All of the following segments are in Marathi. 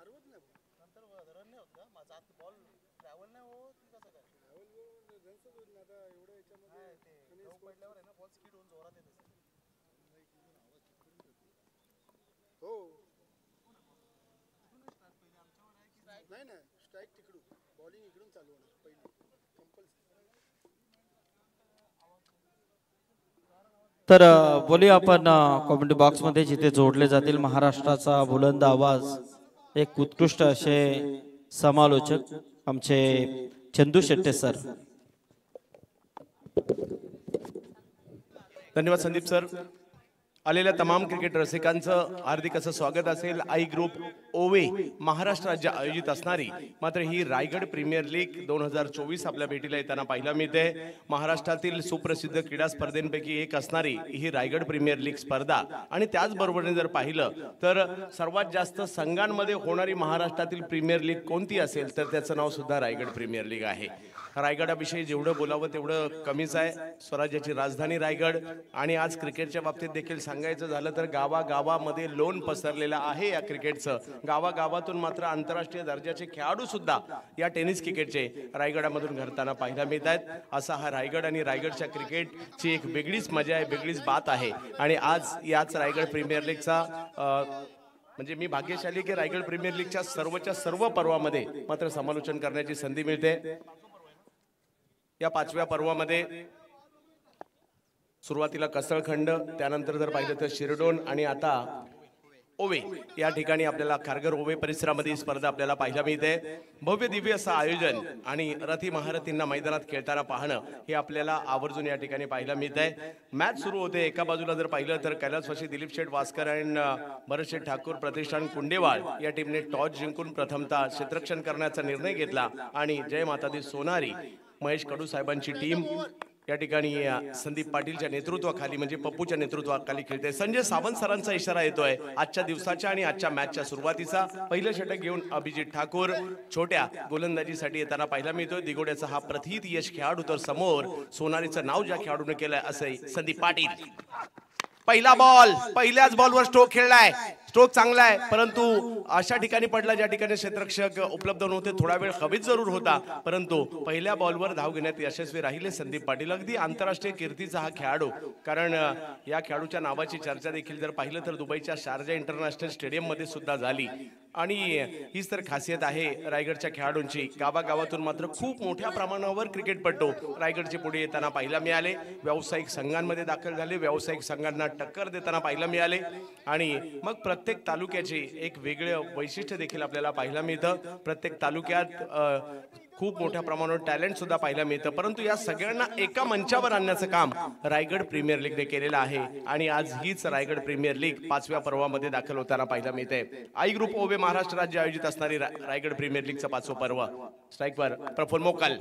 हो नाही ना स्ट्राईक तिकडून बॉलिंग इकडून चालू होणार पहिली कंपल्सरी. तर बोलूया आपण कॉमेंट बॉक्स मध्ये जिथे जोडले जातील महाराष्ट्राचा बुलंद आवाज एक उत्कृष्ट असे समालोचक आमचे चंदू शेट्टे सर. धन्यवाद संदीप सर. आलेल्या तमाम क्रिकेट रसिकांचं हार्दिक असं स्वागत असेल. आई ग्रुप ओवे महाराष्ट्र राज्य आयोजित असणारी मात्र ही रायगड प्रीमियर लीग 2024 आपल्या भेटीला येताना पाहायला मिळते. महाराष्ट्रातील सुप्रसिद्ध क्रीडा स्पर्धेंपैकी एक असणारी ही रायगड प्रीमियर लीग स्पर्धा आणि त्याचबरोबरीने जर पाहिलं तर सर्वात जास्त संघांमध्ये होणारी महाराष्ट्रातील प्रीमियर लीग कोणती असेल तर त्याचं नाव सुद्धा रायगड प्रीमियर लीग आहे. रायगडाविषयी जेवढं बोलावं तेवढं कमीच आहे. स्वराज्याची राजधानी रायगड आणि आज क्रिकेटच्या बाबतीत देखील सांगायचं झालं तर गावागावामध्ये लोन पसरलेलं आहे या क्रिकेटचं. गावागावातून मात्र आंतरराष्ट्रीय दर्जाचे खेळाडू सुद्धा या टेनिस क्रिकेटचे रायगडामधून घडताना पाहायला मिळत आहेत. असा हा रायगड आणि रायगडच्या क्रिकेटची एक वेगळीच मजा आहे, वेगळीच बात आहे. आणि आज याच रायगड प्रीमियर लीगचा म्हणजे मी भाग्यशाली की रायगड प्रीमियर लीगच्या सर्व पर्वामध्ये मात्र समालोचन करण्याची संधी मिळते. या 5व्या पर्वामध्ये सुरुवातीला कसळखंड, त्यानंतर जर पाहिलं तर शिरडोन आणि आता ओवे या ठिकाणी आपल्याला खारघर ओवे परिसरामध्ये स्पर्धा आपल्याला पाहायला मिळते. भव्य दिव्य असं आयोजन आणि रथी महारथींना मैदानात खेळताना पाहणं हे आपल्याला आवर्जून या ठिकाणी पाहायला मिळत आहे. मॅच सुरू होते. एका बाजूला जर पाहिलं तर कैलासवासी दिलीप शेठ वास्कर आणि भरत शेठ ठाकूर प्रतिष्ठान कुंडेवाळ या टीमने टॉस जिंकून प्रथमतः क्षेत्ररक्षण करण्याचा निर्णय घेतला आणि जय माता दी सोनारी महेश कडू साहेबांची टीम या ठिकाणी संदीप पाटीलच्या नेतृत्वाखाली म्हणजे पप्पूच्या नेतृत्वाखाली खेळते. संजय सावंत सरांचा इशारा येतोय आजच्या दिवसाच्या आणि आजच्या मॅचच्या सुरुवातीचा. पहिलं षटक घेऊन अभिजित ठाकूर छोट्या गोलंदाजीसाठी येताना पाहायला मिळतोय. दिगोड्याचा हा प्रथित यश खेळाडू तर समोर सोनारीचं नाव ज्या खेळाडूने केलंय असे संदीप पाटील. पहिला बॉल, पहिल्याच बॉलवर स्ट्रोक खेळलाय. स्ट्रोक चांगला आहे परंतु अशा ठिकाणी पडला ज्या ठिकाणी क्षेत्ररक्षक उपलब्ध नव्हते. थोडा वेळ हवेत जरूर होता परंतु पहिल्या बॉलवर धाव घेण्यात यशस्वी राहिले संदीप पाटील. अगदी आंतरराष्ट्रीय कीर्तीचा हा खेळाडू, कारण या खेळाडूच्या नावाची चर्चा देखील जर पाहिलं तर दुबईच्या शारजा इंटरनॅशनल स्टेडियम मध्ये सुद्धा झाली. आणि हीच तर खासियत आहे रायगडच्या खेळाडूंची. गावागावातून मात्र खूप मोठ्या प्रमाणावर क्रिकेटपटू रायगडचे पुढे येताना पाहायला मिळाले. व्यावसायिक संघांमध्ये दाखल झाले, व्यावसायिक संघांना टक्कर देताना पाहायला मिळाले. आणि मग प्रत्येक तालुक्याचे एक वेगळं वैशिष्ट्य देखील आपल्याला पाहायला मिळतं. प्रत्येक तालुक्यात खूप मोठ्या प्रमाणावर टॅलेंट सुद्धा पाहायला मिळतं. परंतु या सगळ्यांना एका मंचावर आणण्याचं काम रायगड प्रीमियर लीगने केलेलं आहे. आणि आज हीच रायगड प्रीमियर लीग 5व्या पर्वामध्ये दाखल होताना पाहायला मिळते. आई ग्रुप ओवे महाराष्ट्र राज्य आयोजित असणारी रायगड प्रीमियर लीगचं 5वं पर्व. स्ट्राईकवर प्रफुल्ल मोकल,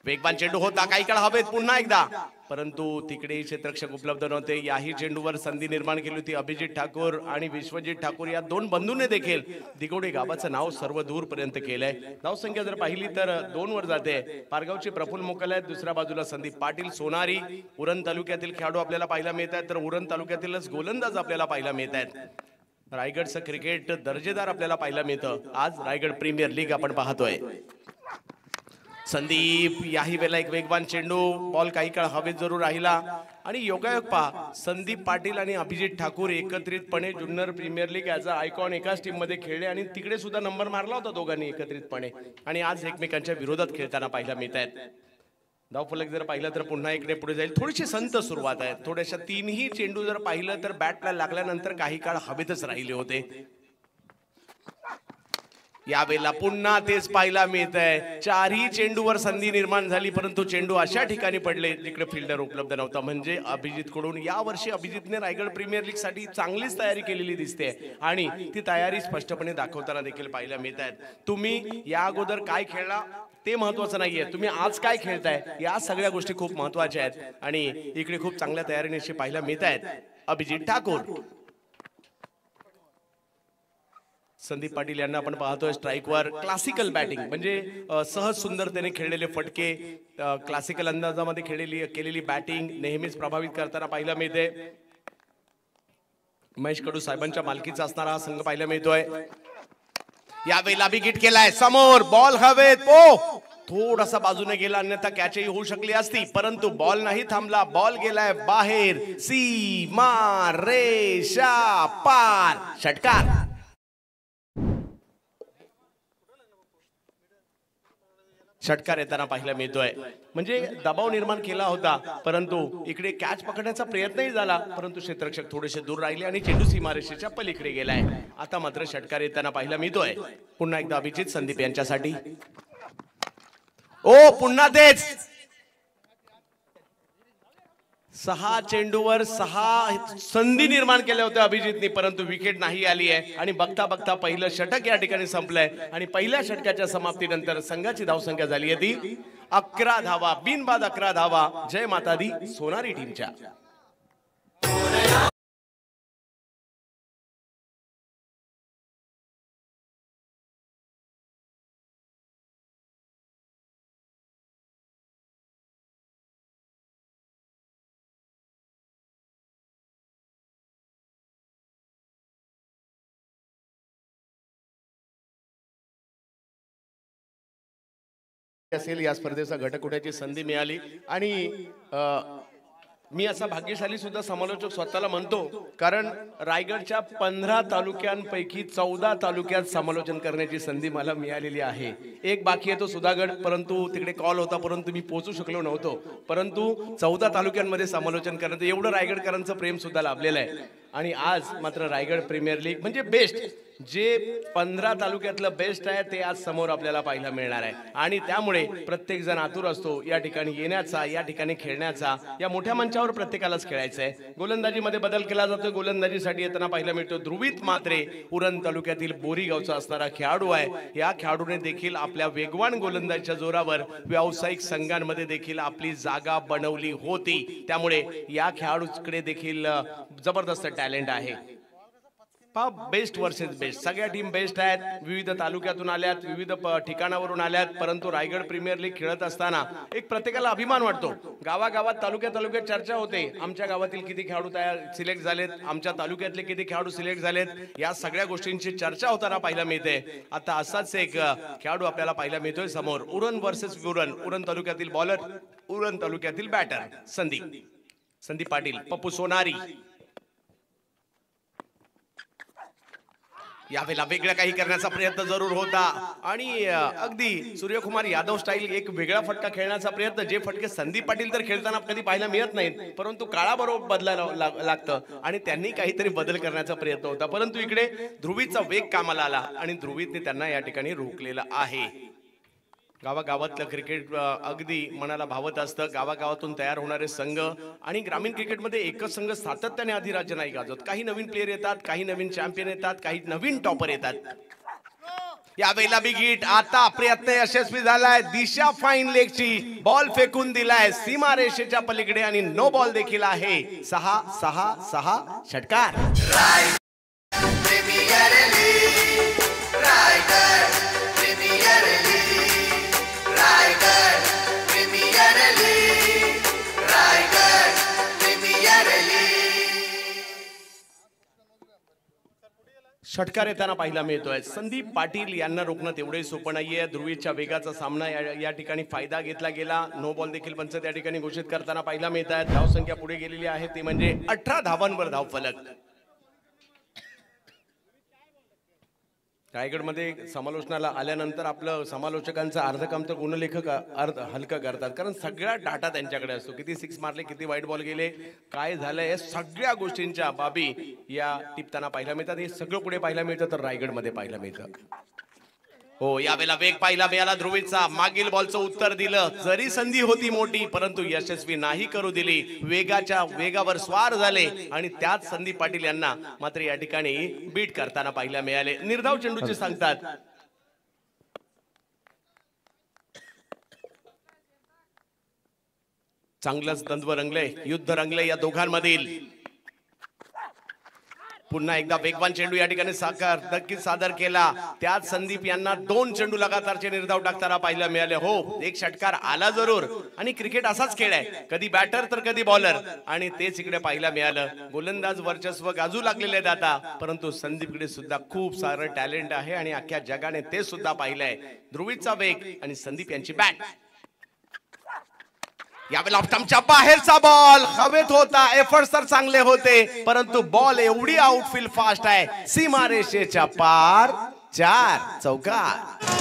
वेगवान चेंडू होता, काही काळ हवेत पुन्हा एकदा, परंतु तिकडे क्षेत्ररक्षक उपलब्ध नव्हते. याही चेंडूवर संधी निर्माण केली होती अभिजित ठाकूर आणि विश्वजित ठाकूर या दोन बंधूंनी देखील दिगोडे गावाचं नाव सर्व दूर पर्यंत केलंय. धावसंख्या जर पाहिली तर 2 वर जाते. पारगावचे प्रफुल्ल मोकल आहेत, दुसऱ्या बाजूला संदीप पाटील. सोनारी उरण तालुक्यातील खेळाडू आपल्याला पाहायला मिळत आहेत, तर उरण तालुक्यातीलच गोलंदाज आपल्याला पाहायला मिळत आहेत. रायगडचं क्रिकेट दर्जेदार आपल्याला पाहायला मिळतं. आज रायगड प्रीमियर लीग आपण पाहतोय. संदीप, याही वेळेला एक वेगवान चेंडू, बॉल काही काळ हवेत जरूर राहिला. आणि योगायोग पहा, संदीप पाटील आणि अभिजित ठाकूर एकत्रितपणे Junnar premier league as a icon एकाच टीम मध्ये खेळले आणि तिकडे सुद्धा नंबर मारला होता दोघांनी एकत्रितपणे. आणि आज एकमेकांच्या विरोधात खेळताना पाहायला मिळत आहेत. धावफलक जर पाहिलं तर पुन्हा इकडे पुढे जाईल. थोडीशी संत सुरुवात आहे. थोड्याशा तीनही चेंडू जर पाहिलं तर बॅटला लागल्यानंतर काही काळ हवेतच राहिले होते. यावेळेला पुन्हा तेच पाहायला मिळत आहे. 4ही चेंडूवर संधी निर्माण झाली परंतु चेंडू अशा ठिकाणी पडले जिकडे फिल्डर उपलब्ध नव्हता. म्हणजे अभिजित कडून या वर्षी अभिजितने रायगड प्रीमियर लीग साठी चांगलीच तयारी केलेली दिसते आणि ती तयारी स्पष्टपणे दाखवताना देखील पाहायला मिळत आहे. तुम्ही या अगोदर काय खेळला ते महत्वाचं नाहीये, तुम्ही आज काय खेळताय या सगळ्या गोष्टी खूप महत्वाच्या आहेत. आणि इकडे खूप चांगल्या तयारीने पाहायला मिळत आहेत. अभिजित ठाकूर, संदीप पाटील यांना आपण पाहतोय स्ट्राईकवर. क्लासिकल बॅटिंग म्हणजे सहज सुंदरतेने खेळलेले फटके, क्लासिकल अंदाजामध्ये केलेली बॅटिंग नेहमीच प्रभावित करताना पाहायला मिळते. महेश कडू साहेबांच्या मालकीचा असणारा हा संघ पाहायला मिळतोय. यावेळेला बिगिट केलाय समोर बॉल हवेत ओ थोडासा बाजूने गेला अन्यथा कॅचही होऊ शकली असती परंतु बॉल नाही थांबला बॉल गेलाय बाहेर सीमा रेषा पार षटकार षटकार येताना पाहायला मिळतोय म्हणजे दबाव निर्माण केला होता परंतु इकडे कॅच पकडण्याचा प्रयत्नही झाला परंतु क्षेत्ररक्षक थोडेसे दूर राहिले आणि चेंडू सीमारेषेच्या पलीकडे गेलाय आता मात्र षटकार येताना पाहायला मिळतोय पुन्हा एकदा अभिजित संदीप यांच्यासाठी ओ पुन्हा तेच 6 चेंडूवर 6 संधी निर्माण केल्या होत्या अभिजितने परंतु विकेट नाही आली आहे आणि बघता बघता पहिलं षटक या ठिकाणी संपलंय आणि पहिल्या षटकाच्या समाप्तीनंतर संघाची धावसंख्या झाली आहे ती 11 धावा बिनबाद 11 धावा जय माता दी सोनारी टीमच्या असेल या स्पर्धेचा घटक होण्याची संधी मिळाली आणि मी असा भाग्यशाली सुद्धा समालोचक स्वतःला म्हणतो कारण रायगडच्या 15 तालुक्यांपैकी 14 तालुक्यात समालोचन करण्याची संधी मला मिळालेली आहे एक बाकी आहे तो सुधागड परंतु तिकडे कॉल होता परंतु मी पोहोचू शकलो नव्हतो परंतु 14 तालुक्यांमध्ये समालोचन करण्याचं एवढं रायगडकरांचं प्रेम सुद्धा लाभलेलं आहे आणि आज मात्र रायगड प्रीमियर लीग म्हणजे बेस्ट जे 15 तालुक्यातलं बेस्ट आहे ते आज समोर आपल्याला पाहायला मिळणार आहे आणि त्यामुळे प्रत्येक जण आतुर असतो या ठिकाणी येण्याचा या ठिकाणी खेळण्याचा या मोठ्या मंचावर प्रत्येकालाच खेळायचं आहे गोलंदाजीमध्ये बदल केला जातो गोलंदाजीसाठी येताना पाहायला मिळतो ध्रुवीत मात्रे उरण तालुक्यातील बोरीगावचा असणारा खेळाडू आहे या खेळाडूने देखील आपल्या वेगवान गोलंदाजीच्या जोरावर व्यावसायिक संघांमध्ये देखील आपली जागा बनवली होती त्यामुळे या खेळाडूकडे देखील जबरदस्त टॅलेंट आहे बेस्ट वर्सेस बेस्ट सगळ्या टीम बेस्ट आहेत विविध तालुक्यातून आल्यात विविध ठिकाणावरून आल्यात परंतु रायगड प्रीमियर लीग खेळत असताना एक प्रत्येकाला अभिमान वाटतो गावागावात तालुक्यात चर्चा होते आमच्या गावातील किती खेळाडू तयार सिलेक्ट झालेत आमच्या तालुक्यातले किती खेळाडू सिलेक्ट झालेत या सगळ्या गोष्टींची चर्चा होताना पाहायला मिळते आता असाच एक खेळाडू आपल्याला पाहायला मिळतोय समोर उरण वर्सेस उरण तालुक्यातील बॉलर उरण तालुक्यातील बॅटर संदीप पाटील पप्पू सोनारी यावेळेला वेगळं काही करण्याचा प्रयत्न जरूर होता आणि अगदी सूर्यकुमार यादव स्टाईल एक वेगळा फटका खेळण्याचा प्रयत्न जे फटके संदीप पाटील तर खेळताना कधी पाहायला मिळत नाहीत परंतु काळाबरोबर बदलायला लागतं आणि त्यांनी काहीतरी बदल करण्याचा प्रयत्न होता परंतु इकडे ध्रुवीचा वेग कामाला आला आणि ध्रुवीतने त्यांना या ठिकाणी रोखलेलं आहे गावागावातलं क्रिकेट अगदी मनाला भावत असतं गावागावातून तयार होणारे संघ आणि ग्रामीण क्रिकेटमध्ये एकच संघ सातत्याने अधिराज्य नाही गाजवत काही नवीन प्लेयर येतात काही नवीन चॅम्पियन येतात काही नवीन टॉपर येतात यावेळेला बिगिट आता प्रयत्न यशस्वी झालाय दिशा फाईन लेगची बॉल फेकून दिलाय सीमारेषेच्या पलीकडे आणि नो बॉल देखील आहे 6-6-6 षटकार षटकार येताना पाहायला मिळतोय संदीप पाटील यांना रोखणं तेवढे सोपं नाहीये ध्रुवीच्या वेगाचा सामना या ठिकाणी फायदा घेतला गेला नो बॉल देखील पंच त्या ठिकाणी घोषित करताना पाहायला मिळत आहेत धावसंख्या पुढे गेलेली आहे ती म्हणजे 18 धावांवर धावफलक रायगडमध्ये समालोचनाला आल्यानंतर आपलं समालोचकांचं अर्ध काम तर गुणलेखक अर्ध हलकं करतात कारण सगळा डाटा त्यांच्याकडे असतो किती 6 मारले किती वाईट बॉल गेले काय झालंय या सगळ्या गोष्टींच्या बाबी या टिपताना पाहायला मिळतात हे सगळं पुढे पाहायला मिळतं तर रायगडमध्ये पाहायला मिळतं हो यावेळेला वेग पाहिला मिळाला ध्रुवीचा मागील बॉलचं उत्तर दिलं जरी संधी होती मोठी परंतु यशस्वी नाही करू दिली वेगाच्या वेगावर स्वार झाले आणि त्यात संदीप पाटील यांना मात्र या ठिकाणी बीट करताना पाहायला मिळाले निर्धाव चेंडूचे सांगतात चांगलंच द्वंद्व रंगले युद्ध रंगले या दोघांमधील पुन्हा एकदा वेगवान चेंडू या ठिकाणी साकार नक्कीच सादर केला. त्यात संदीप यांना 2 चेंडू लगातारचे निर्धाव टाकताना पाहायला मिळाले. हो, एक षटकार आला जरूर आणि क्रिकेट असाच खेळ आहे, कधी बॅटर तर कधी बॉलर, आणि तेच इकडे पाहायला मिळालं. गोलंदाज वर्चस्व गाजू लागलेले आहेत आता, परंतु संदीपकडे सुद्धा खूप सारं टॅलेंट आहे आणि अख्ख्या जगाने ते सुद्धा पाहिलंय. ध्रुवीचा वेग आणि संदीप यांची बॅट. यावेळेला ऑप्टमच्या बाहेरचा बॉल हवेत होता. एफर्ट्स तर चांगले होते, परंतु बॉल एवढी आउटफील्ड फास्ट आहे, सीमारेषेच्या पार. 4 चौकार.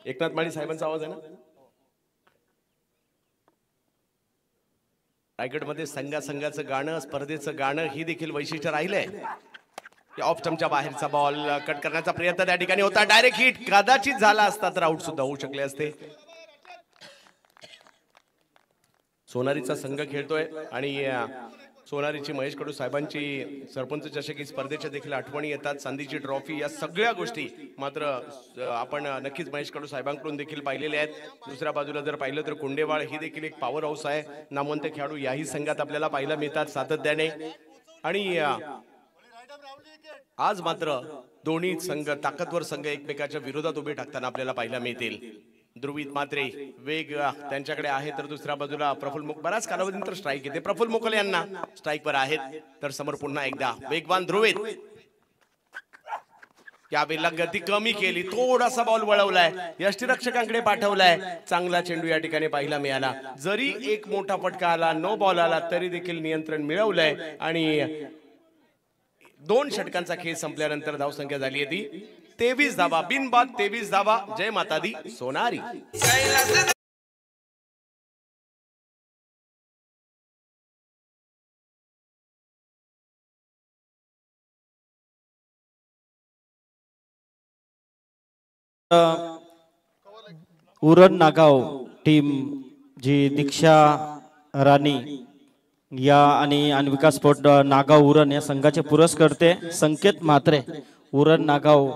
एकनाथ माळी साहेबांचा आवाज आहे ना. रायगडमध्ये संघाचं गाणं, स्पर्धेचं गाणं ही देखील वैशिष्ट्य राहिलंय. ऑफ स्टंपच्या बाहेरचा बॉल कट करण्याचा प्रयत्न त्या ठिकाणी होता. डायरेक्ट हिट कदाचित झाला असता तर आउट सुद्धा होऊ शकले असते. सोनारीचा संघ खेळतोय आणि सोनारीची महेश कडू साहेबांची सरपंच चषक स्पर्धेच्या देखील आठवणी येतात. चांदीची ट्रॉफी, या सगळ्या गोष्टी मात्र आपण नक्कीच महेश कडू साहेबांकडून देखील पाहिलेल्या आहेत. दुसऱ्या बाजूला जर पाहिलं तर कुंडेवाळ ही देखील एक पॉवर हाऊस आहे. नामवंत खेळाडू याही संघात आपल्याला पाहायला मिळतात सातत्याने. आणि आज मात्र दोन्ही संघ, ताकदवर संघ एकमेकाच्या विरोधात उभे टाकताना आपल्याला पाहायला मिळतील. ध्रुवीत मात्रे वेग त्यांच्याकडे आहे, तर दुसऱ्या बाजूला प्रफुल्ल मुक बराच कालावधीनंतर स्ट्राईक येते. प्रफुल्ल मुकले यांना स्ट्राईक वर आहेत. तर समोर पुन्हा एकदा वेगवान ध्रुवीत. यावेळेला गती कमी केली, थोडासा बॉल वळवलाय, यष्टीरक्षकांकडे पाठवलाय. चांगला चेंडू या ठिकाणी पाहायला मिळाला. जरी एक मोठा फटका आला, नो बॉल आला, तरी देखील नियंत्रण मिळवलंय. आणि 2 षटकांचा खेळ संपल्यानंतर धावसंख्या झाली आहे ती 23 धावा. बिनबाद 23 धावा. जय माता दी सोनारी. उरण नागाव टीम जी दीक्षा राणी या आणि अन्विका स्पोर्ट नागाव उरण या संघाचे पुरस्कर्ते संकेत म्हात्रे उरण नागाव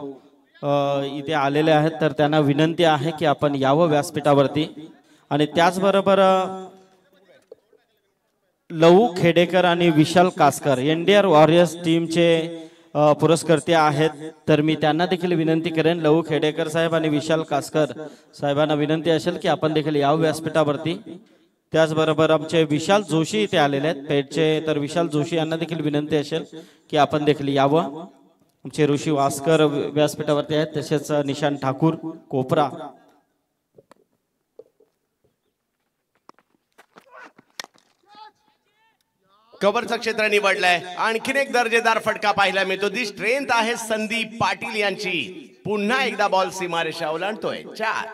इथे आलेले आहेत. तर त्यांना विनंती आहे की आपण यावं व्यासपीठावरती. आणि त्याचबरोबर लहू खेडेकर आणि विशाल कासकर एनडीआर वॉरियर्स टीमचे पुरस्कर्ते आहेत. तर मी त्यांना देखील विनंती करेन, लहू खेडेकर साहेब आणि विशाल कासकर साहेबांना विनंती असेल की आपण देखील यावं व्यासपीठावरती. त्याचबरोबर आमचे विशाल जोशी इथे आलेले आहेत पेठचे, तर विशाल जोशी यांना देखील विनंती असेल की आपण देखील यावं. आमचे ऋषी वास्कर व्यासपीठावरती आहेत, तसेच निशांत ठाकूर कोपरा. कव्हरचं क्षेत्र निवडलंय. आणखीन एक दर्जेदार फटका पाहायला मिळतो. दी स्ट्रेंथ आहे संदीप पाटील यांची. पुन्हा एकदा बॉल सीमारेषा ओलांडतोय. 4.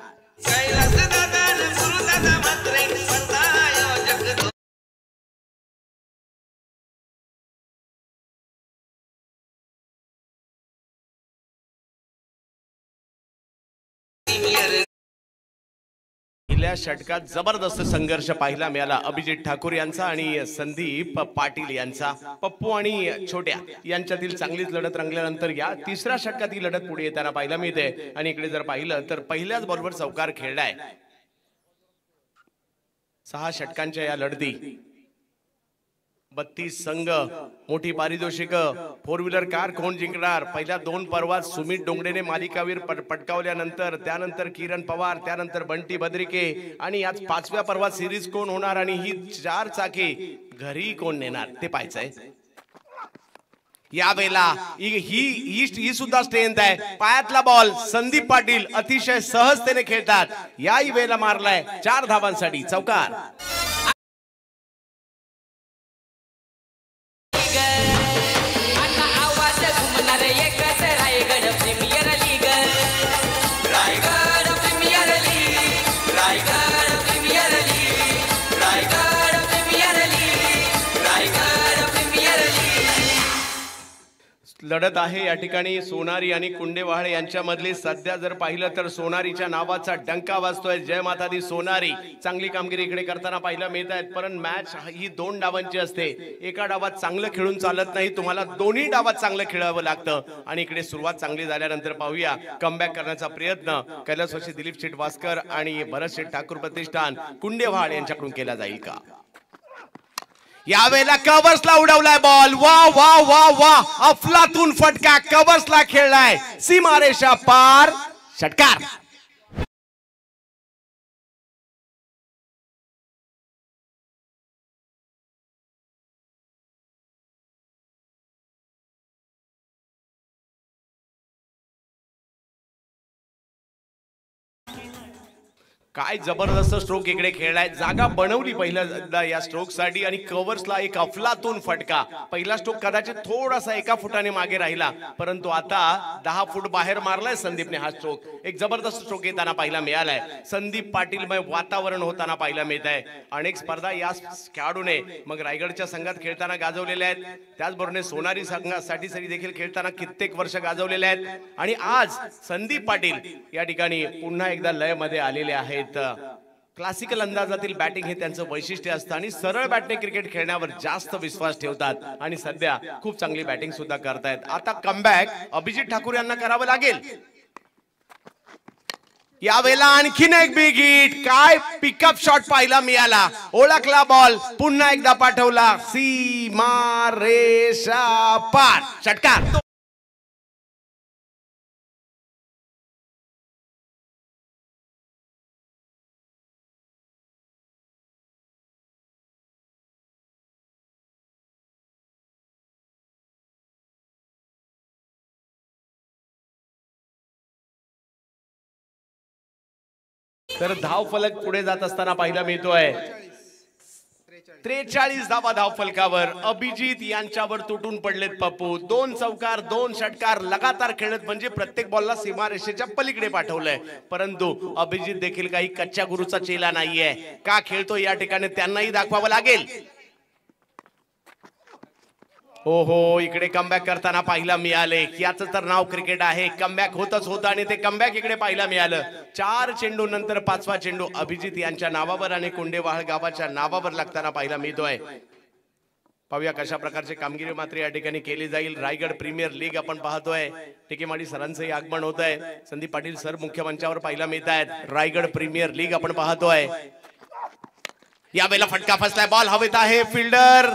पहिल्या षटकात जबरदस्त संघर्ष पाहायला मिळाला अभिजित ठाकूर यांचा आणि संदीप पाटील यांचा. पप्पू आणि छोट्या यांच्यातील चांगलीच लढत रंगल्यानंतर या तिसऱ्या षटकात ही लढत पुढे येताना पाहायला मिळते. आणि इकडे जर पाहिलं तर पहिल्याच बॉलवर चौकार खेळलाय. 6 षटकांच्या या लढती 32 संघ, मोठी पारितोषिक, 4 व्हीलर कार कोण जिंकणार. पहिल्या 2 पर्वात सुमित डोंगरेने मालिकावीर पटकावल्यानंतर त्यानंतर किरण पवार, त्यानंतर बंटी बद्रिके आणि आज 5व्या पर्वात सिरीज कोण होणार आणि ही 4 चाकी घरी कोण नेणार ते पाहायचंय. यावेळेला ही सुद्धा स्ट्रेंथ आहे. पायातला बॉल संदीप पाटील अतिशय सहजतेने खेळतात. याही वेळेला मारलाय 4 धावांसाठी चौकार. लढत आहे या ठिकाणी सोनारी आणि कुंडेवाळे यांच्यामधली. सध्या जर पाहिलं तर सोनारीच्या नावाचा डंका वाजतोय. जय माता दी सोनारी चांगली कामगिरी इकडे करताना पाहायला मिळत आहेत. परंतु मॅच ही 2 डावांची असते. एका डावात चांगलं खेळून चालत नाही, तुम्हाला दोन्ही डावात चांगलं खेळावं लागतं. आणि इकडे सुरुवात चांगली झाल्यानंतर पाहूया कमबॅक करण्याचा प्रयत्न कैलासवासी दिलीप शेठ वास्कर आणि भरत शेठ ठाकूर प्रतिष्ठान कुंडेवाळ यांच्याकडून केला जाईल का. यावेळेला कव्हर्सला उडवलाय बॉल. वा वा वा वा, अफलातून फटका कव्हर्सला खेळलाय. सीमारेषा पार, षटकार. काय जबरदस्त स्ट्रोक इकडे खेळलाय. जागा बनवली पहिल्यांदा या स्ट्रोक साठी आणि कव्हर्सला एक अफलातून फटका. पहिला स्ट्रोक कदाचित थोडासा 1 फुटाने मागे राहिला, परंतु आता 10 फूट बाहेर मारलाय संदीपने हा स्ट्रोक. एक जबरदस्त स्ट्रोक येताना पाहायला मिळालाय. संदीप पाटीलमय वातावरण होताना पाहायला मिळत आहे. अनेक स्पर्धा या खेळाडूने मग रायगडच्या संघात खेळताना गाजवलेल्या आहेत. त्याचबरोबर सोनारी संघासाठी सरी देखील खेळताना कित्येक वर्ष गाजवलेले आहेत. आणि आज संदीप पाटील या ठिकाणी पुन्हा एकदा लय मध्ये आलेले आहेत. क्लासिकल अंदाजातील बॅटिंग हे त्यांचं वैशिष्ट्य असतं आणि सरळ बॅटने क्रिकेट खेळण्यावर जास्त विश्वास ठेवतात आणि सध्या खूप चांगली बॅटिंग सुद्धा करतायत. आता कमबॅक अभिजित ठाकूर यांना करावं लागेल. यावेळेला आणखीन एक बिग हिट. काय पिकअप शॉट पाहायला मिळाला. ओळखला बॉल, पुन्हा एकदा पाठवला. सीमा रेषा पार, षटकार. तर धाव फलक पुढे जात असताना पाहायला मिळतोय. 43 धावा धाव फलकावर. अभिजित यांच्यावर तुटून पडलेत पप्पू. 2 चौकार 2 षटकार लगातार खेळत म्हणजे प्रत्येक बॉलला सीमारेषेच्या पलीकडे पाठवलंय. परंतु अभिजित देखील काही कच्च्या गुरुचा चेला नाहीये. का खेळतो या ठिकाणी त्यांनाही दाखवावं लागेल. हो हो, इकडे कमबॅक करताना पाहायला मिळाले. याचं तर नाव क्रिकेट आहे. कमबॅक होतच होतं आणि ते कमबॅक इकडे पाहायला मिळालं. 4 चेंडू नंतर 5वा चेंडू अभिजित यांच्या नावावर आणि कुंडेवाळ गावाच्या नावावर लागताना पाहायला मिळतोय. पाहूया कशा प्रकारची कामगिरी मात्र या ठिकाणी केली जाईल. रायगड प्रीमियर लीग आपण पाहतोय. टिकेमाडी सरांचंही आगमन होत आहे. संदीप पाटील सर मुख्य मंचावर पाहायला मिळत आहेत. रायगड प्रीमियर लीग आपण पाहतोय. यावेळेला फटका फसलाय. बॉल हवेत आहे. फिल्डर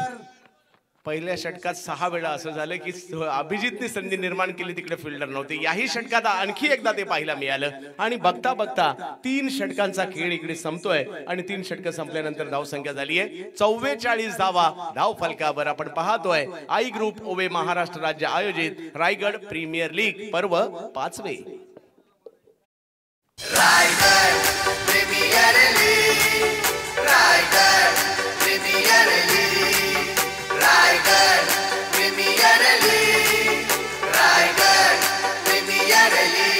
पहिल्या षटकात 6 वेळा असं झालं की अभिजितने संधी निर्माण केली, तिकडे फिल्डर नव्हते. याही षटकात आणखी एकदा ते पाहायला मिळालं आणि बघता बघता 3 षटकांचा खेळ इकडे संपतोय आणि 3 षटकं संपल्यानंतर धावसंख्या झाली आहे 44 धावा धाव फलकावर. आपण पाहतोय आई ग्रुप ओवे महाराष्ट्र राज्य आयोजित रायगड प्रीमियर लीग पर्व 5वे. Raigad premier league, Raigad premier league, Raigad premier league, Raigad premier league.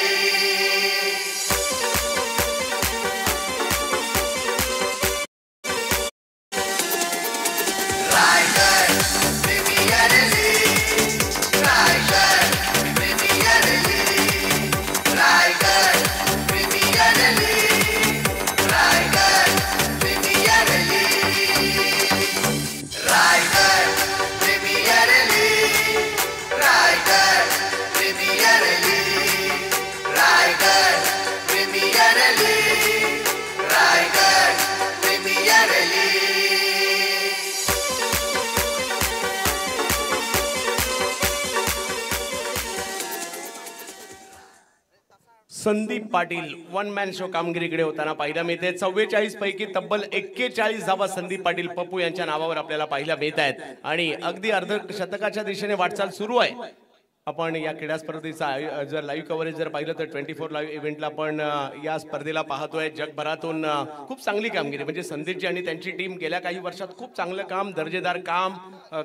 Raigad premier league, Raigad premier league, Raigad premier league, Raigad premier league, Raigad premier league, Raigad premier league, Raigad premier league, Raigad premier league. Sandeep Patil one man show कामगिरीकडे होताना पाहायला मिळते. 44 पैकी तब्बल 41 धावा संदीप पाटील पप्पू यांच्या नावावर आपल्याला पाहायला मिळत आहेत आणि अगदी अर्धशतकाच्या दिशेने वाटचाल सुरू आहे. आपण या क्रीडा स्पर्धेचा जर लाईव्ह कव्हरेज जर पाहिलं तर 24 लाईव्ह इव्हेंटला आपण या स्पर्धेला पाहतोय. जगभरातून खूप चांगली कामगिरी म्हणजे संदीपजी आणि त्यांची टीम गेल्या काही वर्षात खूप चांगलं काम, दर्जेदार काम,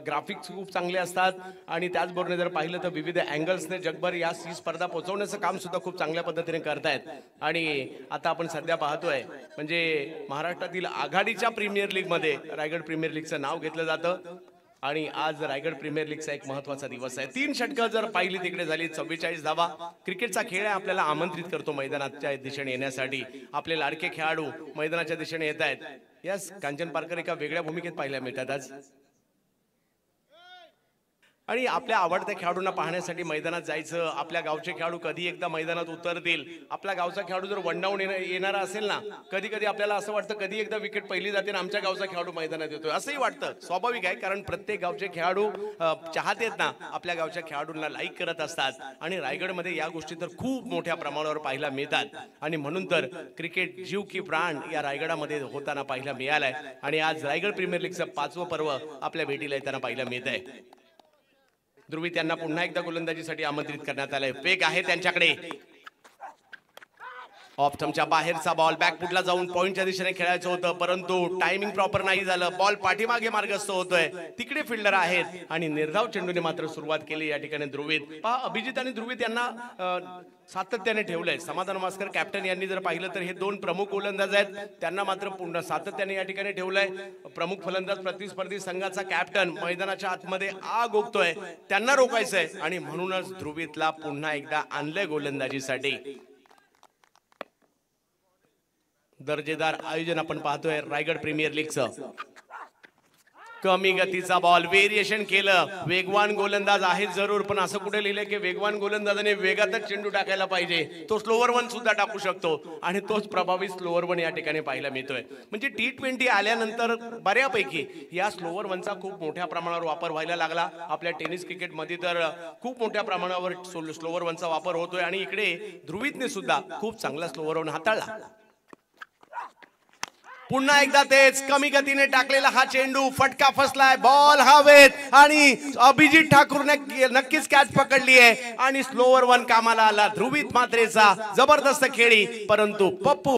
ग्राफिक्स खूप चांगले असतात आणि त्याचबरोबर जर पाहिलं तर विविध अँगल्सने जगभर या स्पर्धा पोहोचवण्याचं काम सुद्धा खूप चांगल्या पद्धतीने करतायत. आणि आता आपण सध्या पाहतोय म्हणजे महाराष्ट्रातील आघाडीच्या प्रीमियर लीग मध्ये रायगड प्रीमियर लीगचं नाव घेतलं जातं. आणि आज रायगड प्रीमियर लीगचा एक महत्वाचा दिवस आहे. 3 षटकं जर पाहिली तिकडे झाली 44 धावा. क्रिकेटचा खेळ आहे, आपल्याला आमंत्रित करतो मैदानाच्या दिशेने येण्यासाठी. आपले लाडके खेळाडू मैदानाच्या दिशेने येत आहेत. यस, कांचन पारकर एका वेगळ्या भूमिकेत पाहायला मिळतात आज. आणि आपल्या आवडत्या खेळाडूंना पाहण्यासाठी मैदानात जायचं. आपल्या गावचे खेळाडू कधी एकदा मैदानात उतरतील. आपला गावचा खेळाडू जर वनडाऊन येणारा असेल ना, कधी कधी आपल्याला असं वाटतं कधी एकदा विकेट पहिली जाते आणि आमच्या गावचा खेळाडू मैदानात येतोय, असंही वाटतं. स्वाभाविक आहे, कारण प्रत्येक गावचे खेळाडू चाहतेत ना आपल्या गावच्या खेळाडूंना लाईक करत असतात. आणि रायगडमध्ये या गोष्टी तर खूप मोठ्या प्रमाणावर पाहायला मिळतात. आणि म्हणून तर क्रिकेट जीव की प्राण या रायगडामध्ये होताना पाहायला मिळालाय. आणि आज रायगड प्रीमियर लीगचं 5वं पर्व आपल्या भेटीला येताना पाहायला मिळत आहे. ध्रुवी त्यांना पुन्हा एकदा गोलंदाजीसाठी आमंत्रित करण्यात आलंय. वेग आहे त्यांच्याकडे. ऑफ स्टंपच्या बाहेरचा बॉल बॅकफुटला जाऊन पॉइंटच्या दिशेने खेळायचं होतं, परंतु टायमिंग प्रॉपर नाही झालं. बॉल पाठीमागे मार्गस्थ होतोय. तिकडे फिल्डर आहेत आणि निर्धाव चेंडूने मात्र सुरुवात केली या ठिकाणी ध्रुवीत. पहा, अभिजित आणि ध्रुवीत यांना सातत्याने ठेवलंय. समाधान मास्कर कॅप्टन यांनी जर पाहिलं तर हे 2 प्रमुख गोलंदाज आहेत, त्यांना मात्र पूर्ण सातत्याने या ठिकाणी ठेवलंय. प्रमुख फलंदाज प्रतिस्पर्धी संघाचा कॅप्टन मैदानाच्या आतमध्ये आग ओकतोय, त्यांना रोखायचंय आणि म्हणूनच ध्रुवीतला पुन्हा एकदा आणलंय गोलंदाजीसाठी. दर्जेदार आयोजन आपण पाहतोय रायगड प्रीमियर लीगचं. कमी गतीचा बॉल व्हेरिएशन केलं. वेगवान गोलंदाज आहे जरूर, पण असं कुठे लिहिलंय की वेगवान गोलंदाजाने वेगातच चेंडू टाकायला पाहिजे. तो स्लोवर वन सुद्धा टाकू शकतो आणि तोच प्रभावी स्लोवर वन या ठिकाणी पाहायला मिळतोय. म्हणजे T20 आल्यानंतर बऱ्यापैकी या स्लोवर वनचा खूप मोठ्या प्रमाणावर वापर व्हायला लागला. आपल्या टेनिस क्रिकेटमध्ये तर खूप मोठ्या प्रमाणावर स्लोवर वनचा वापर होतोय आणि इकडे ध्रुवीतने सुद्धा खूप चांगला स्लोवर वन हाताळला. पुन्हा एकदा तेच कमी गतीने टाकलेला हा चेंडू, फटका फसलाय, बॉल हवेत आणि अभिजित ठाकूरने नक्कीच कॅच पकडली आहे आणि स्लोवर वन कामाला आला. ध्रुवीत मात्रेचा जबरदस्त खेळी, परंतु पप्पू